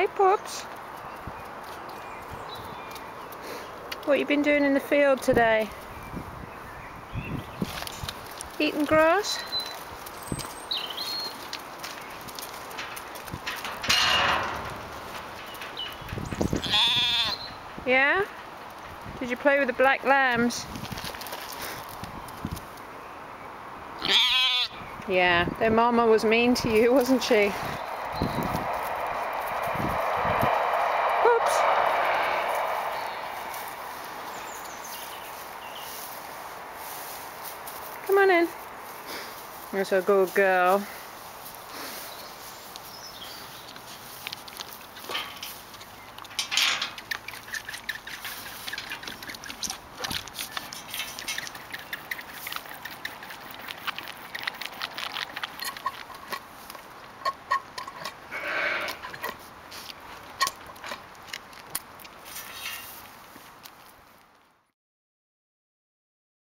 Hey, Pops. What you been doing in the field today? Eating grass? Yeah? Did you play with the black lambs? Yeah, their mama was mean to you, wasn't she? Oops. Come on in. That's a good girl.